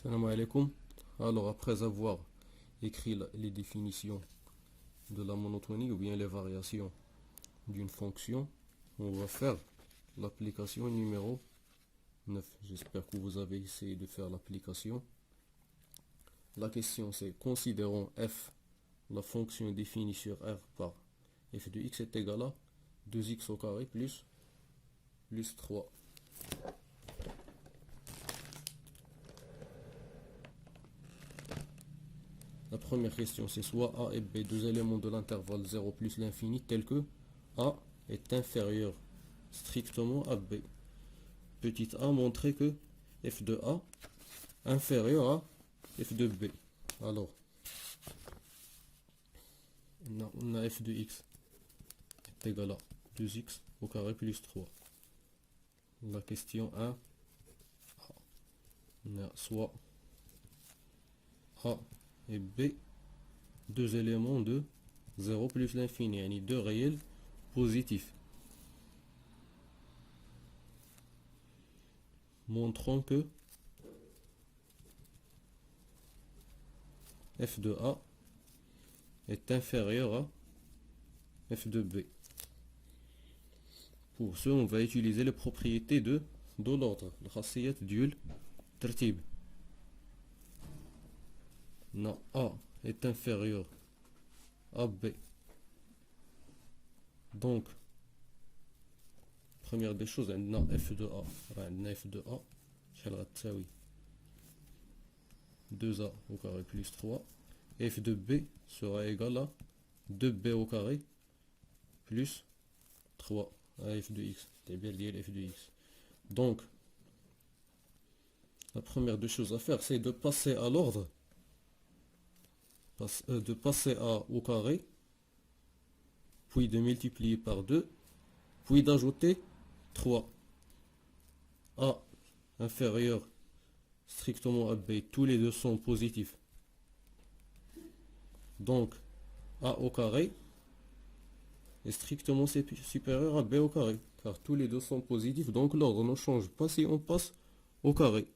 Salam alaikum. Alors, après avoir écrit les définitions de la monotonie ou bien les variations d'une fonction, on va faire l'application numéro 9. J'espère que vous avez essayé de faire l'application. La question c'est, considérons f, la fonction définie sur R par f de x est égal à 2x au carré plus 3. La première question c'est soit a et b, deux éléments de l'intervalle 0 plus l'infini, tels que a est inférieur strictement à b. Petit a montrer que f de a inférieur à f de b. Alors, on a f de x est égal à 2x au carré plus 3. La question 1, on a soit a et b, deux éléments de 0 plus l'infini, yani deux réels positifs. Montrons que f de a est inférieur à f de b. Pour ce, on va utiliser les propriétés de l'ordre, le khassiyat diyul tertib. Non, a est inférieur à b. Donc, première des choses, on a f de a. On a f de a, شحال غتساوي 2a au carré plus 3. F de b sera égal à 2b au carré plus 3 à f de x. C'est bien lié f de x. Donc, la première des choses à faire, c'est de passer à l'ordre, de passer a au carré, puis de multiplier par 2, puis d'ajouter 3. A inférieur strictement à b, tous les deux sont positifs. Donc, a au carré est strictement supérieur à b au carré, car tous les deux sont positifs, donc l'ordre ne change pas si on passe au carré.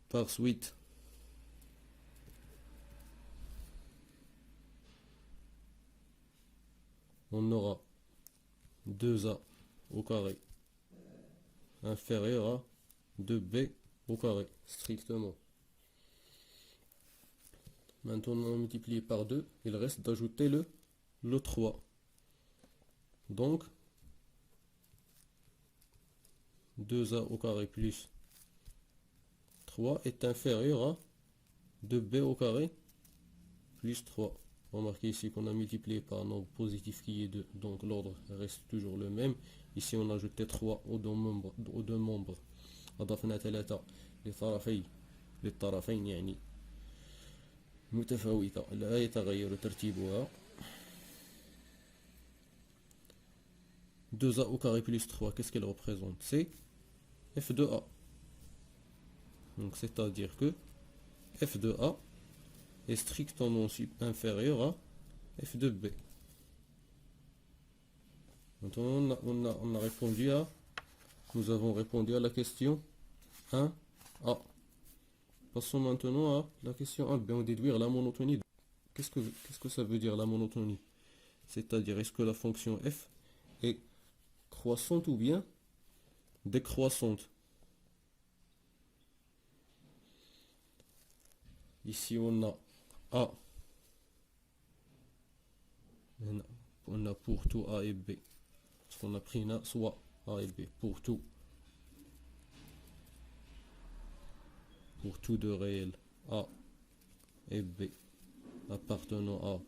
Par suite, on aura 2a au carré inférieur à 2b au carré, strictement. Maintenant, on a multiplié par 2, il reste d'ajouter le 3. Donc, 2a au carré plus 3 est inférieur à 2b au carré plus 3. Remarquez ici qu'on a multiplié par un nombre positif qui est 2, donc l'ordre reste toujours le même. Ici on a ajouté 3 aux deux membres. أضفنا 3 للطرفين يعني متفاوتة لا يتغير ترتيبها. 2a au carré plus 3, qu'est-ce qu'elle représente? C'est f de a. Donc c'est-à-dire que f de a est strictement inférieur à f de b. Maintenant on a répondu à, nous avons répondu à la question 1a. Passons maintenant à la question 1b, on déduire la monotonie. Qu'est-ce que ça veut dire la monotonie? C'est-à-dire, est-ce que la fonction f est croissante ou bien décroissante? Ici on a a, on a pour tout a et b, parce qu'on a pris soit a et b pour tous deux réels a et b appartenant à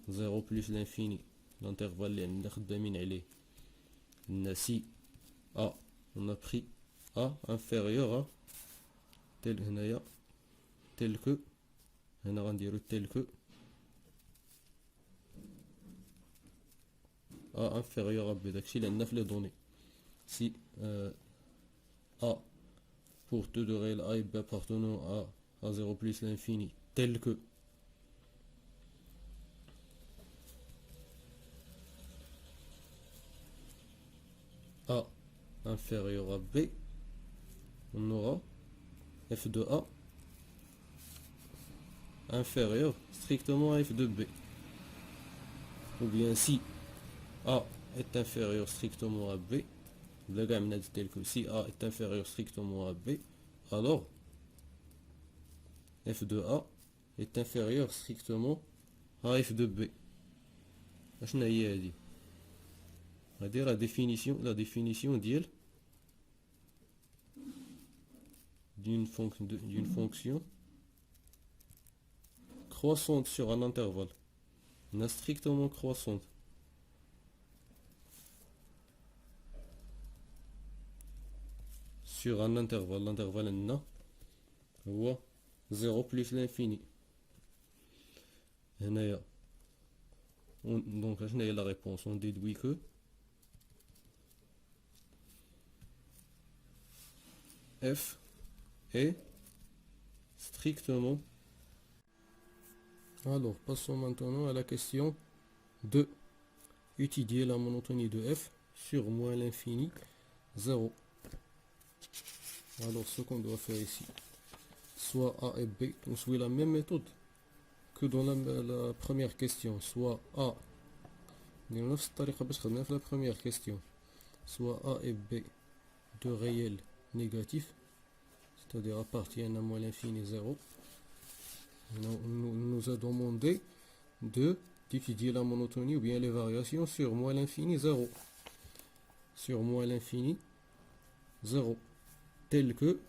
0 plus l'infini, l'intervalle اللي خدامين عليه. Si a, on a pris a inférieur à tel هنايا tel que هنا غنديرو tel que a inférieur à b, داكشي اللي عندنا في les données. Si a pour tous deux réels a et b appartenant à 0 plus l'infini, tel que a inférieur à b, on aura f de A inférieur strictement à f de B. Ou bien si A est inférieur strictement à B, la gamme n'a dit tel que si A est inférieur strictement à B, alors f de A est inférieur strictement à f de B. شنو هي هذه؟ هذه la définition ديال d'une fonction croissante sur un intervalle. On a strictement croissante. Sur un intervalle. L'intervalle n هو 0 plus l'infini. Donc là, je la réponse. On déduit que f est strictement. Alors, passons maintenant à la question de étudier la monotonie de f sur moins l'infini 0. Alors, ce qu'on doit faire ici, soit A et B, on suit la même méthode que dans la première question, soit A, la première question, soit A et B de réels négatifs, c'est-à-dire appartiennent à moins l'infini 0. Nous a demandé d'étudier la monotonie ou bien les variations sur moins l'infini 0. Sur moins l'infini 0. Tel que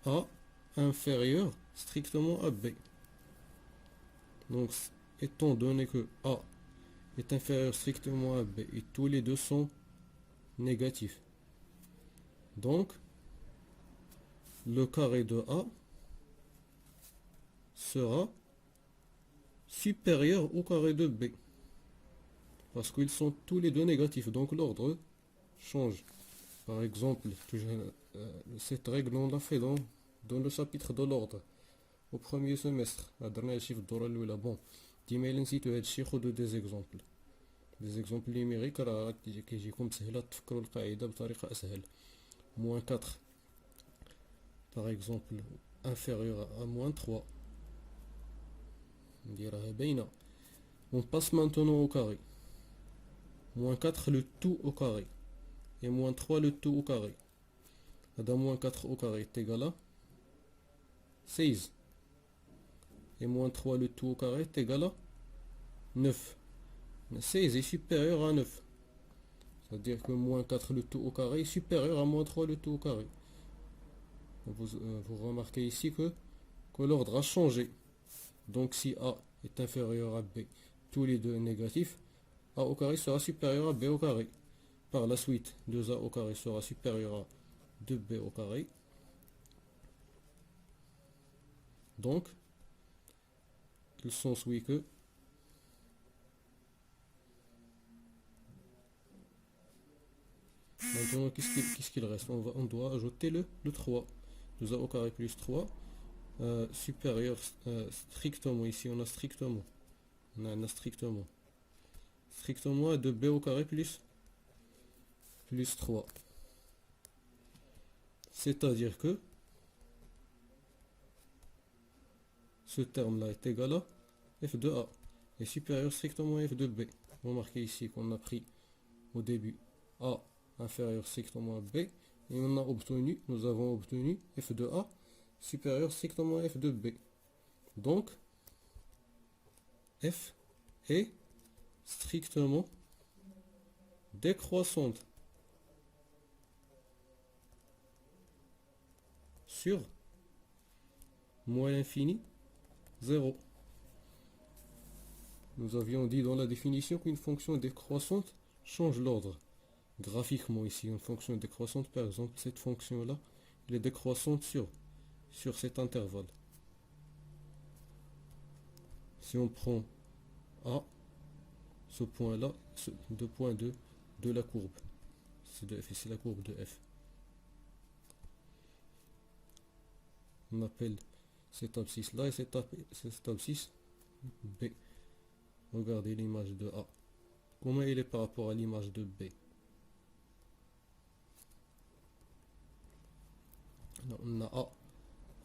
A inférieur strictement à B. Donc, étant donné que A est inférieur strictement à B et tous les deux sont négatifs, donc le carré de A sera supérieur au carré de B parce qu'ils sont tous les deux négatifs, donc l'ordre change. Par exemple, cette règle on l'a fait dans le chapitre de l'ordre au premier semestre. Bon, ديما نسيتو هادشي خذوا des exemples numériques راه كيجيكم سهله تفكروا القاعده بطريقه اسهل. moins 4 par exemple inférieur à moins 3. On passe maintenant au carré. Moins 4 le tout au carré. Et moins 3 le tout au carré. Moins 4 au carré est égal à 16. Et moins 3 le tout au carré est égal à 9. 16 est supérieur à 9. C'est-à-dire que moins 4 le tout au carré est supérieur à moins 3 le tout au carré. Vous remarquez ici que l'ordre a changé. Donc si A est inférieur à B, tous les deux négatifs, A au carré sera supérieur à B au carré. Par la suite, 2A au carré sera supérieur à 2B au carré. Donc, il s'ensuit que maintenant, qu'est-ce qu'il reste? On doit ajouter le 3. 2A au carré plus 3. Supérieur strictement, ici on a strictement. On a strictement. Strictement à 2B au carré plus 3. C'est-à-dire que ce terme-là est égal à f de A est supérieur strictement à f de B. Remarquez ici qu'on a pris au début A inférieur strictement à B et nous avons obtenu f de A supérieur strictement à f de B. Donc f est strictement décroissante sur moins l'infini 0. Nous avions dit dans la définition qu'une fonction décroissante change l'ordre. Graphiquement ici, une fonction décroissante, par exemple, cette fonction-là, elle est décroissante sur cet intervalle. Si on prend A, ce point-là, de point 2 de la courbe, c'est la courbe de f. On appelle cette abscisse-là et cette abscisse B. Regardez l'image de A. Comment elle est par rapport à l'image de B? on a A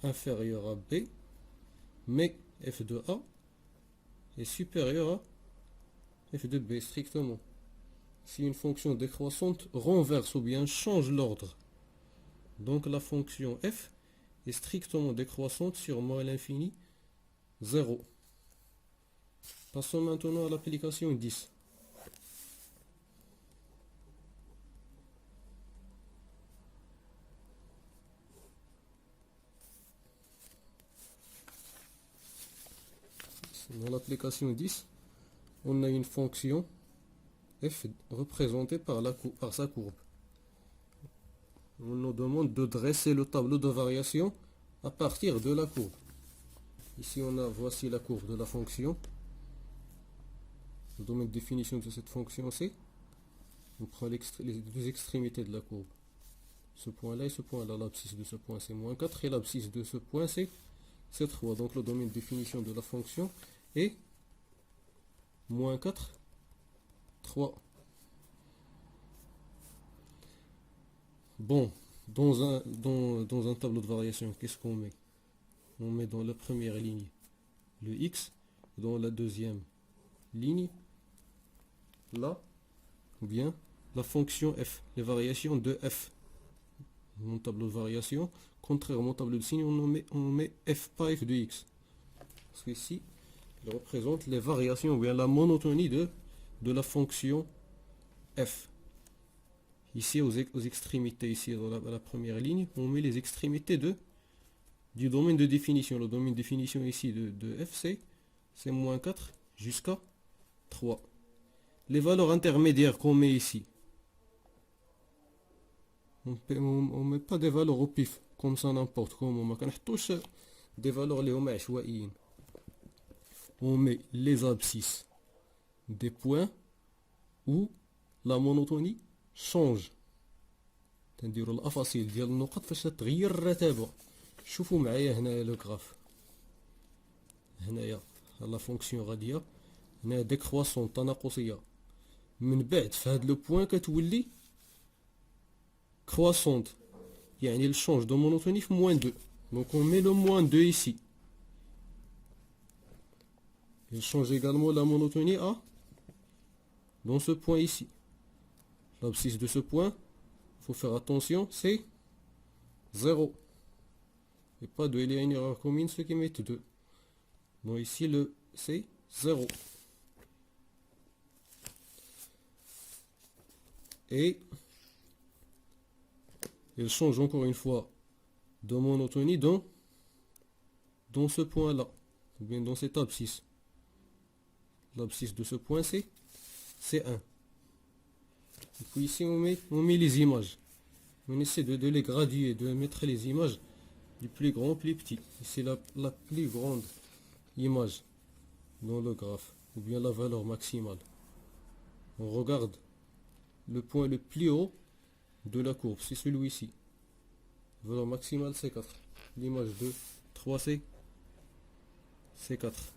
inférieur à B, mais f de A est supérieur à f de B strictement. Si une fonction décroissante renverse ou bien change l'ordre, donc la fonction f est strictement décroissante sur moins l'infini 0. Passons maintenant à l'application 10. Dans l'application 10, on a une fonction f représentée par sa courbe. On nous demande de dresser le tableau de variation à partir de la courbe. Ici voici la courbe de la fonction. Le domaine de définition de cette fonction c'est, on prend les deux extrémités de la courbe. Ce point-là et ce point-là, l'abscisse de ce point c'est moins 4 et l'abscisse de ce point c'est 3. Donc le domaine de définition de la fonction est moins 4, 3. Bon, dans un tableau de variation, qu'est-ce qu'on met? On met dans la première ligne le x, dans la deuxième ligne là, ou bien la fonction f, les variations de f. Mon tableau de variation, contrairement au tableau de signe, on met f pas f de x. Parce qu'ici, il représente les variations, ou bien la monotonie de la fonction f. Ici, aux extrémités, ici dans la première ligne, on met les extrémités du domaine de définition. Le domaine de définition ici de f, c'est moins 4 jusqu'à 3. Les valeurs intermédiaires qu'on met ici, on ne met pas des valeurs au pif, comme ça n'importe comment. On touche des valeurs les on met les abscisses des points où la monotonie change. تنديروا الافاصيل ديال النقط فاش تغير الرتابه. شوفوا معايا هنا لو غراف. هنايا لا فونكسيون غاديه هنا ديكرواسون تناقصيه. من بعد في هذا لو بوين كتولي croissante. يعني elle change de monotonie في moins 2. Donc on met le moins 2 ici. Il change également la monotonie à dans ce point ici. L'abscisse de ce point, il faut faire attention, c'est 0. Et pas 2, il y a une erreur commune, ceux qui mettent 2. Donc ici, c'est 0. Et il change encore une fois de monotonie dans ce point-là, ou bien dans cette abscisse. L'abscisse de ce point, c'est 1. Et puis ici, on met les images. On essaie de les graduer, de mettre les images du plus grand au plus petit. C'est la plus grande image dans le graphe, ou bien la valeur maximale. On regarde le point le plus haut de la courbe, c'est celui-ci. La valeur maximale, c'est 4. L'image de 3, c'est 4.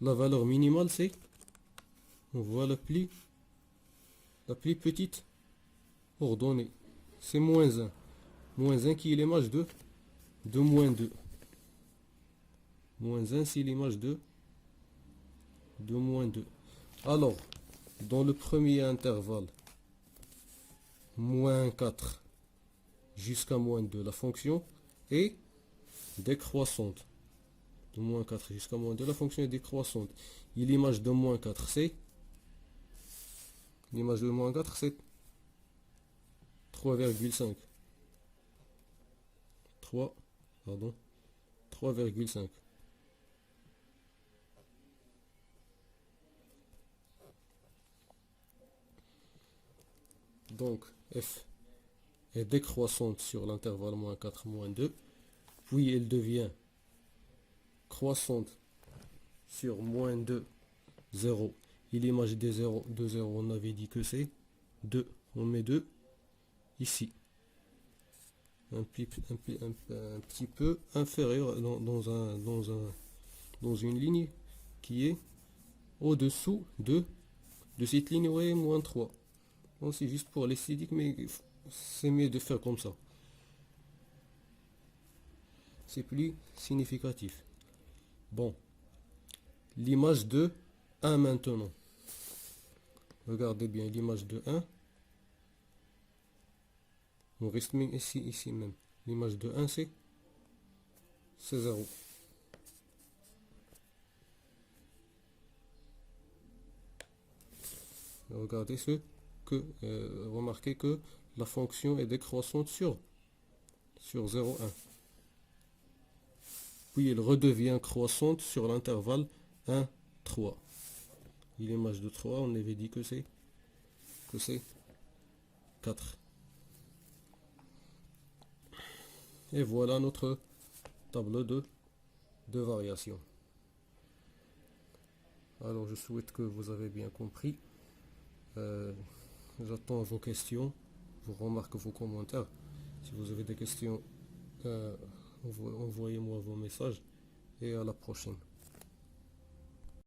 La valeur minimale, c'est, on voit la plus petite ordonnée, c'est moins 1. Moins 1 qui est l'image de moins 2. Moins 1, c'est l'image de moins 2. Alors, dans le premier intervalle, moins 4 jusqu'à moins 2, la fonction est décroissante. De moins 4 jusqu'à moins 2, la fonction est décroissante. Et l'image de moins 4, c'est 3,5. 3,5. Donc, f est décroissante sur l'intervalle moins 4, moins 2. Puis elle devient croissante sur moins 2, 0. Et l'image des 0, on avait dit que c'est 2. On met 2 ici. Un petit peu inférieur dans une ligne qui est au-dessous de cette ligne, ouais, moins 3. Bon, c'est juste pour l'esthétique, mais c'est mieux de faire comme ça. c'est plus significatif. Bon, l'image de 1 maintenant. Regardez bien l'image de 1. On reste même ici même. L'image de 1, c'est 0. Regardez remarquez que la fonction est décroissante sur 0,1. Puis elle redevient croissante sur l'intervalle 1, 3. Et l'image de 3, on avait dit que c'est 4. Et voilà notre tableau de variation. Alors je souhaite que vous avez bien compris. J'attends vos questions, vos remarques, vos commentaires. Si vous avez des questions, envoyez-moi vos messages et à la prochaine.